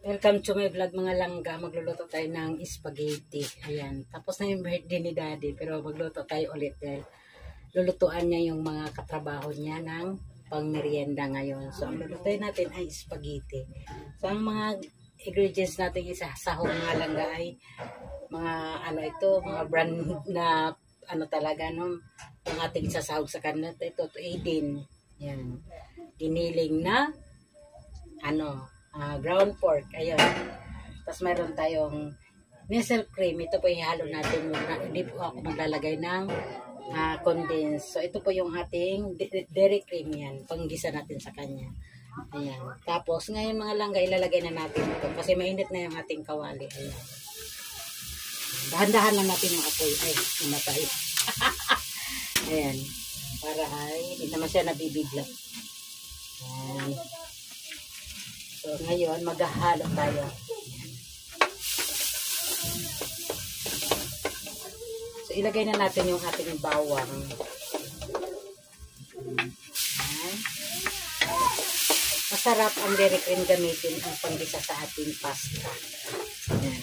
Welcome to my vlog mga langga. Magluluto tayo ng spaghetti. Ayan. Tapos na yung birthday ni Daddy. Pero magluto tayo ulit dahil lulutuan niya yung mga katrabaho niya ng pang-merienda ngayon. So ang lulutuin natin ay spaghetti. So ang mga ingredients natin isasahog mga langga ay mga mga brand na talaga no. Ang ating isasahog sa kanila. Ito Aiden. Yan. Diniling na ground pork. Ayun. Tapos mayroon tayong nestle cream. Ito po ihalo natin. Hindi po ako maglalagay ng condensed. So ito po yung ating dairy cream yan. Panggisa natin sa kanya. Ayan. Tapos ngayon mga langga ilalagay na natin ito. Kasi mainit na yung ating kawali. Ayan. Dahan-dahan lang natin yung apoy. Ay, namatay. Ayan. Para ay hindi naman siya nabibigla. Ayan. So, ngayon, maghahalo tayo. So, ilagay na natin yung ating bawang. Ayan. Masarap ang dairy cream gamitin ang panggisa sa ating pasta. Ayan.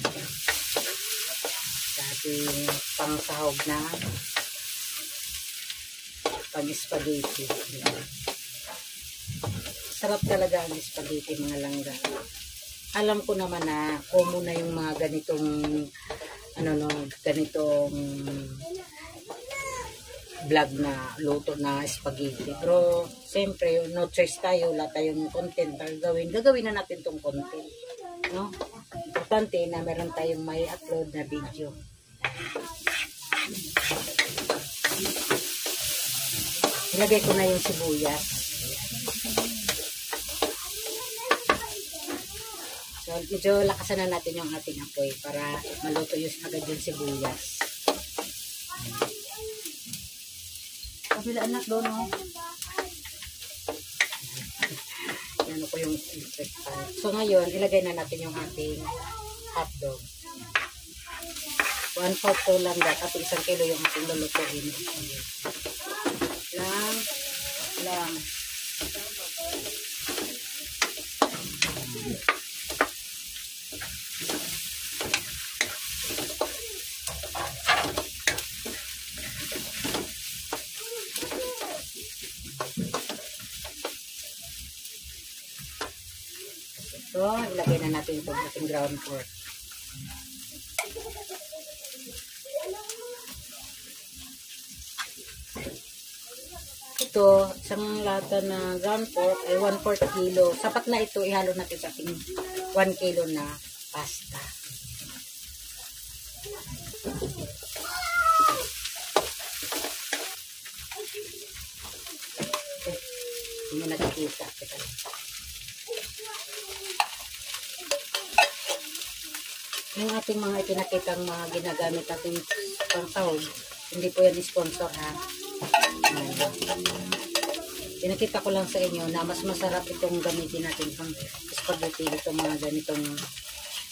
Sa ating pangsahog na pang-spaghetti. Ayan. Sarap talaga ang spaghetti mga langga. Alam ko naman na common na yung mga ganitong ganitong vlog na luto na spaghetti. Pero siyempre no choice tayo, wala tayong content gagawin na natin tong content, no? Importante na meron tayong may upload na video. Ilagay ko na yung sibuyas. So, medyo lakasan na natin yung ating apoy para maluto yung agad yung sibuyas. Kabila anak doon, no? Yan po yung electric pan. So, ngayon, ilagay na natin yung ating hotdog. 1/4 to lang at 1 kilo yung ating lulutuin. Lang. So, ilagay na natin itong ating ground pork. Ito, isang lata na ground pork ay 1/4 kilo. Sapat na ito, ihalo natin sa ating 1 kilo na pasta. Hindi mo nakikita. Yung ating mga itinakitang mga ginagamit natin pang sahog, hindi po yan sponsor ha. Pinakita ko lang sa inyo na mas masarap itong gamitin natin pang spaghetti, itong mga ganitong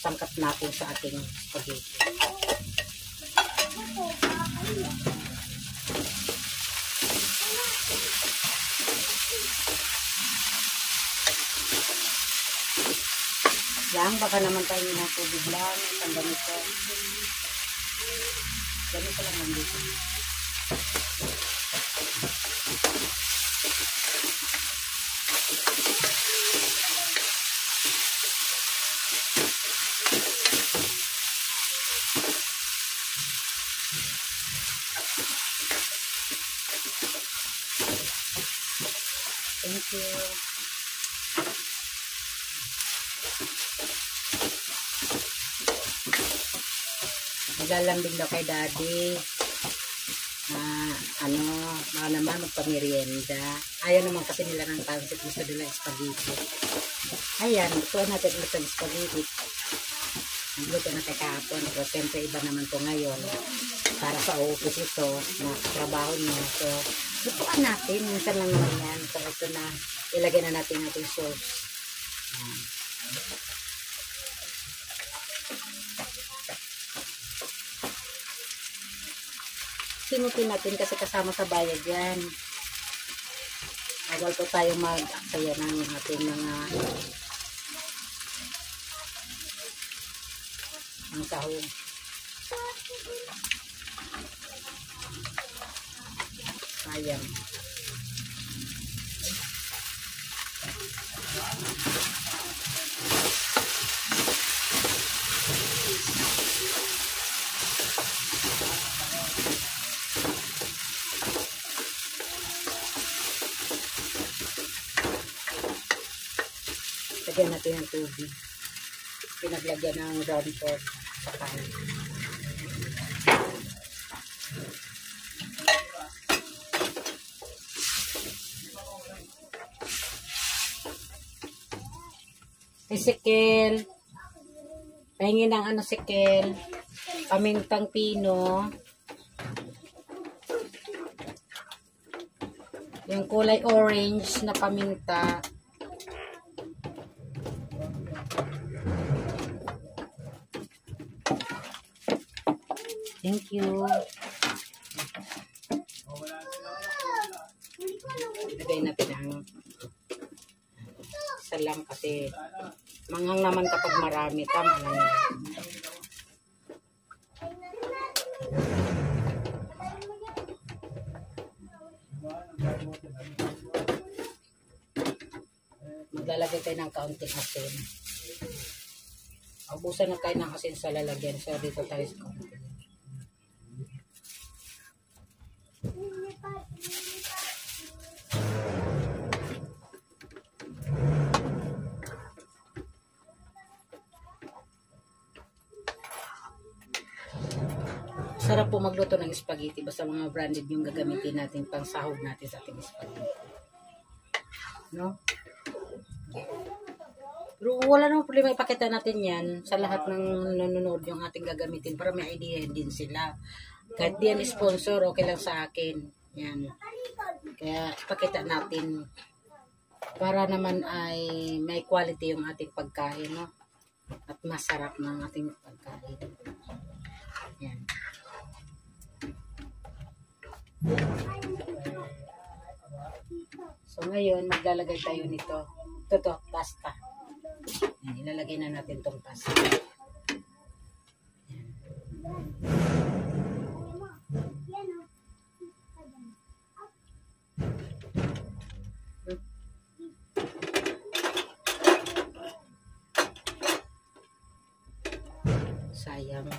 sangkap natin sa ating spaghetti. Lang, baka naman tayo ng tubig lang, ang ganito. Ganito lang lang dito. Thank you. Maglalambing daw kay Daddy. Mga naman magpamerienda. Ayaw naman kasi nila ng pansit. Gusto nila spaghetti. Ayan, lutuan natin ulit ang spaghetti. Nagluto na kay kahapon. Pero siyempre iba naman to ngayon. Para sa office ito, na trabaho niya. So, lutuan natin. Minsan lang naman yan. So, ito na. Ilagay na natin ating sauce. Sinutin natin kasi kasama sa bayad yan. Bawal po tayo mag-aksaya ng ating mga Ang sahog. Sayang. Lagyan natin ng tubig. Pinaglagyan ng ground pork sa kain. Sikel. Pahingin ng ano sikel. Pamintang pino. Yung kulay orange na paminta. Thank you. Lagay natin ang isa lang kasi manghang naman kapag marami. Tama na yan. Maglalagay tayo ng kaunting asin. Ubusan na tayo ng asin sa lalagyan. So, dito tayo sa kaunting. Sarap po magluto ng spaghetti. Basta mga branded yung gagamitin natin pang sahog natin sa ating spaghetti. No? Pero wala namang problema, ipakita natin yan sa lahat ng nanonood yung ating gagamitin para may idea din sila. Kahit di yan sponsor, okay lang sa akin. Yan. Kaya ipakita natin para naman ay may quality yung ating pagkain, no? At masarap ng ating pagkain. Yan. So ngayon, maglalagay tayo nito. Ito, pasta. Yan, ilalagay na natin tong pasta. Yan. Sayang.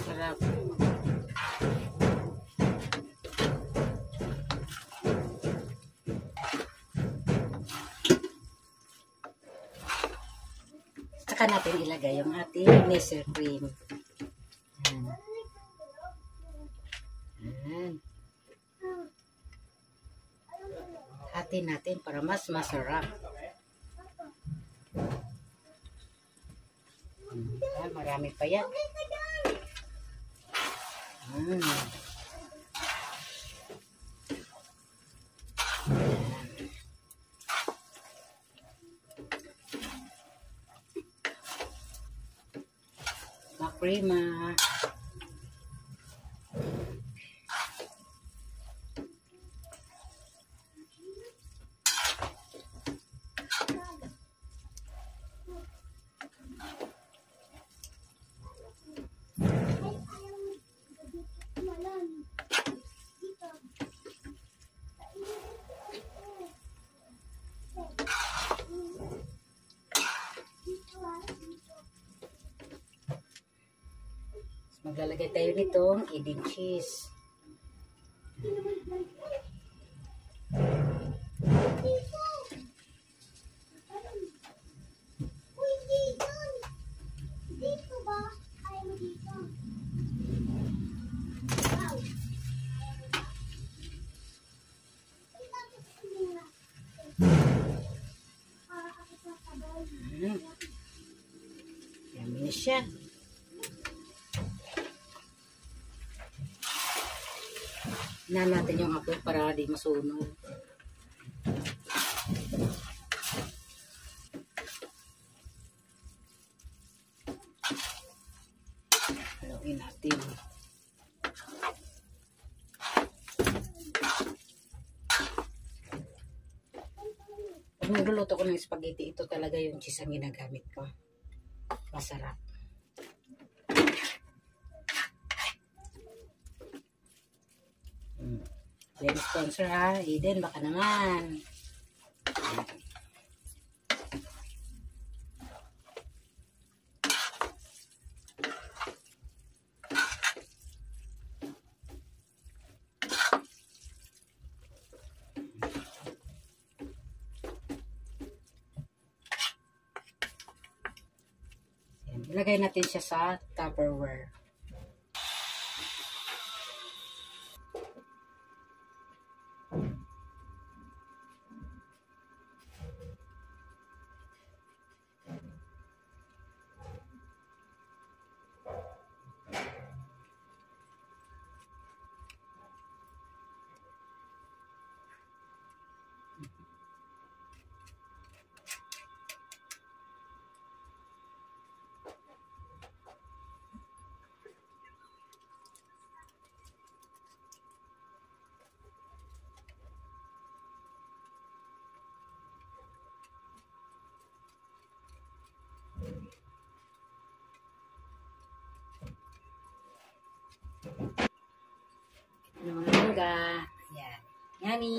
Sarap. Saka natin ilagay yung ating Nestle cream. Ayan. Hati natin para mas masarap. Marami pa yan. Makrima. Maglalagay tayo nitong edin cheese. Yummy na siya. na natin yung apoy para di masunog. Haluin natin. Pag nagluluto ko ng spaghetti, ito talaga yung cheese ang ginagamit ko. Masarap. Yan sponsor ha, Eden, baka naman. Ilagay natin siya sa Tupperware. Yung mga mangga. Ayan. Yummy!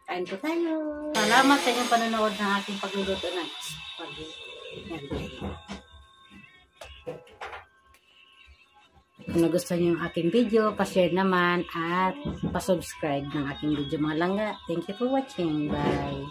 Kain po tayo. Salamat sa inyong panonood ng aking pagluluto ng spaghetti. Kung nagustuhan niyo yung aking video, pa-share naman at pa-subscribe ng aking video mga langga. Thank you for watching. Bye!